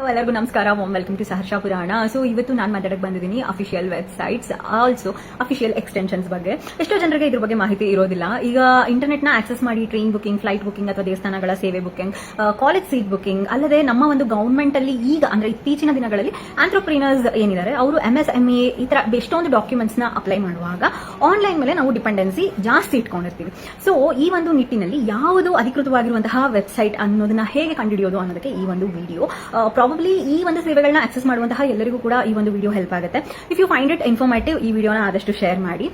ಎಲ್ಲರಿಗೂ ನಮಸ್ಕಾರ. Welcome to ಸಹರ್ಷ ಪುರಾಣ. ಸೊ ಇವತ್ತು ನಾನು ಮಾತಾಡಕ್ಕೆ ಬಂದಿದ್ದೀನಿ official websites, also official extensions ಬಗ್ಗೆ. ಎಷ್ಟೋ ಜನರಿಗೆ ಇದ್ರ ಬಗ್ಗೆ ಮಾಹಿತಿ ಇರೋದಿಲ್ಲ. ಈಗ ಇಂಟರ್ನೆಟ್ ನ ಆಕ್ಸೆಸ್ ಮಾಡಿ ಟ್ರೈನ್ ಬುಕಿಂಗ್, ಫ್ಲೈಟ್ ಬುಕಿಂಗ್ ಅಥವಾ ದೇವಸ್ಥಾನಗಳ ಸೇವೆ ಬುಕಿಂಗ್, ಕಾಲೇಜ್ ಸೀಟ್ ಬುಕಿಂಗ್, ಅಲ್ಲದೆ ನಮ್ಮ ಒಂದು ಗವರ್ಮೆಂಟ್ ಅಲ್ಲಿ ಈಗ ಅಂದ್ರೆ ಇತ್ತೀಚಿನ ದಿನಗಳಲ್ಲಿ ಆಂಟ್ರಪ್ರಿನರ್ಸ್ ಏನಿದ್ದಾರೆ ಅವರು MSME ಈ ತರ ಎಷ್ಟೊಂದು ಡಾಕ್ಯುಮೆಂಟ್ಸ್ ನ ಅಪ್ಲೈ ಮಾಡುವಾಗ ಆನ್ಲೈನ್ ಮೇಲೆ ನಾವು ಡಿಪೆಂಡೆನ್ಸಿ ಜಾಸ್ತಿ ಇಟ್ಕೊಂಡಿರ್ತೀವಿ. ಸೊ ಈ ಒಂದು ನಿಟ್ಟಿನಲ್ಲಿ ಯಾವುದು ಅಧಿಕೃತವಾಗಿರುವಂತಹ ವೆಬ್ಸೈಟ್ ಅನ್ನೋದನ್ನ ಹೇಗೆ ಕಂಡುಹಿಡಿಯೋದು ಅನ್ನೋದಕ್ಕೆ ಈ ಒಂದು ವಿಡಿಯೋ. ಪ್ರಾಬಬ್ಲಿ ಈ ಒಂದು ಸೇವೆಗಳನ್ನ ಆಕ್ಸೆಸ್ ಮಾಡುವಂತಹ ಎಲ್ಲರಿಗೂ ಕೂಡ ಈ ಒಂದು ವಿಡಿಯೋ ಹೆಲ್ಪ್ ಆಗುತ್ತೆ. If you find it informative, ಈ ವಿಡಿಯೋನ ಆದಷ್ಟು ಶೇರ್ ಮಾಡಿ.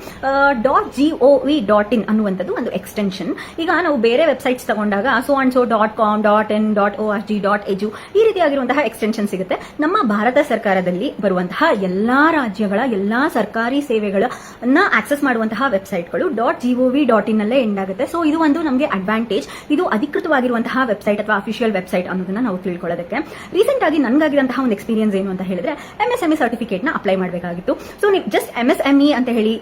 .gov.in ಅನ್ನುವಂಥದ್ದು ಒಂದು ಎಕ್ಸ್ಟೆನ್ಷನ್. ಈಗ ನಾವು ಬೇರೆ ವೆಬ್ಸೈಟ್ಸ್ ತಗೊಂಡಾಗ .com, .in, .org, .edu ಈ ರೀತಿಯಾಗಿರುವಂತಹ ಎಕ್ಸ್ಟೆನ್ಷನ್ ಸಿಗುತ್ತೆ. ನಮ್ಮ ಭಾರತ ಸರ್ಕಾರದಲ್ಲಿ ಬರುವಂತಹ ಎಲ್ಲಾ ರಾಜ್ಯಗಳ ಎಲ್ಲಾ ಸರ್ಕಾರಿ ಸೇವೆಗಳನ್ನ ಆಕ್ಸೆಸ್ ಮಾಡುವಂತಹ ವೆಬ್ಸೈಟ್ಗಳು .gov.in ನಲ್ಲೇ ಎಂಡ್ ಆಗುತ್ತೆ. ಸೊ ಇದು ಒಂದು ನಮಗೆ ಅಡ್ವಾಂಟೇಜ್. ಇದು ಅಧಿಕೃತವಾಗಿರುವಂತಹ ವೆಬ್ಸೈಟ್ ಅಥವಾ ಅಫಿಷಿಯಲ್ ವೆಬ್ಸೈಟ್ ಅನ್ನೋದನ್ನ ನಾವು ತಿಳ್ಕೊಳ್ಳೋದಕ್ಕೆ. ರೀಸೆಂಟ್ ಆಗಿ ನನಗಾಗಿರುವಂತಹ ಒಂದು ಎಕ್ಸ್ಪೀರಿಯನ್ಸ್ ಏನು ಅಂತ ಹೇಳಿದ್ರೆ, MSME ಸರ್ಟಿಫಿಕೇಟ್ ನ ಅಪ್ಲೈ ಮಾಡಬೇಕಾಗಿತ್ತು. ಸೊ ನೀವು ಜಸ್ಟ್ MSME ಅಂತ ಹೇಳಿ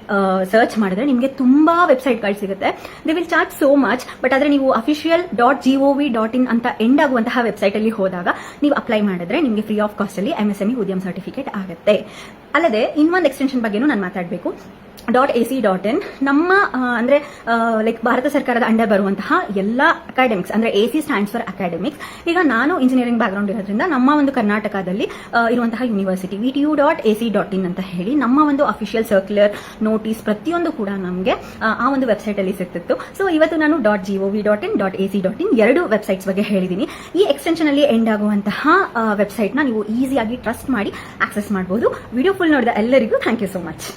ಸರ್ಚ್ ಮಾಡಿದ್ರೆ ನಿಮಗೆ ತುಂಬಾ ವೆಬ್ಸೈಟ್ ಗಳು ಸಿಗುತ್ತೆ. They will charge so much. But ಆದ್ರೆ ನೀವು ಅಫಿಷಿಯಲ್ .gov.in ಅಂತ ಎಂಡ್ ಆಗುವಂತಹ ವೆಬ್ಸೈಟ್ ಅಲ್ಲಿ ಹೋದಾಗ ನೀವು ಅಪ್ಲೈ ಮಾಡಿದ್ರೆ ನಿಮಗೆ ಫ್ರೀ ಆಫ್ ಕಾಸ್ಟ್ ಅಲ್ಲಿ MSME ಉದ್ಯಮ ಸರ್ಟಿಫಿಕೇಟ್ ಆಗುತ್ತೆ. ಅಲ್ಲದೆ ಇನ್ನೊಂದು ಎಕ್ಸ್ಟೆನ್ಷನ್ ಬಗ್ಗೆನೂ ನಾನು ಮಾತಾಡಬೇಕು. .ac.in ನಮ್ಮ ಅಂದ್ರೆ ಲೈಕ್ ಭಾರತ ಸರ್ಕಾರದ ಅಂಡರ್ ಬರುವಂತಹ ಎಲ್ಲ ಅಕಾಡೆಮಿಕ್ಸ್, ಅಂದ್ರೆ AC ಸ್ಟ್ಯಾಂಡ್ಸ್ ಫಾರ್ ಅಕಾಡೆಮಿಕ್ಸ್. ಈಗ ನಾನು ಇಂಜಿನಿಯರಿಂಗ್ ಬ್ಯಾಕ್ ಗ್ರೌಂಡ್ ಇರೋದ್ರಿಂದ ನಮ್ಮ ಒಂದು ಕರ್ನಾಟಕದಲ್ಲಿ ಇರುವಂತಹ ಯೂನಿವರ್ಸಿಟಿ VTU.ac.in ಅಂತ ಹೇಳಿ ನಮ್ಮ ಒಂದು ಅಫಿಷಿಯಲ್ ಸರ್ಕ್ಯುಲರ್ ನೋಟಿಸ್ ಪ್ರತಿಯೊಂದು ಕೂಡ ನಮಗೆ ಆ ಒಂದು ವೆಬ್ಸೈಟ್ ಅಲ್ಲಿ ಸಿಗ್ತಿತ್ತು. ಸೊ ಇವತ್ತು ನಾನು .gov.in, .ac.in ಎರಡು ವೆಬ್ಸೈಟ್ಸ್ ಬಗ್ಗೆ ಹೇಳಿದ್ದೀನಿ. ಈ ಎಕ್ಸ್ಟೆನ್ಷನ್ ಅಲ್ಲಿ ಎಂಡ್ ಆಗುವಂತಹ ವೆಬ್ಸೈಟ್ ನ ನೀವು ಈಸಿಯಾಗಿ ಟ್ರಸ್ಟ್ ಮಾಡಿ ಆಕ್ಸೆಸ್ ಮಾಡಬಹುದು. ವಿಡಿಯೋ ಫುಲ್ ನೋಡಿದ ಎಲ್ಲರಿಗೂ ಥ್ಯಾಂಕ್ ಯು ಸೋ ಮಚ್.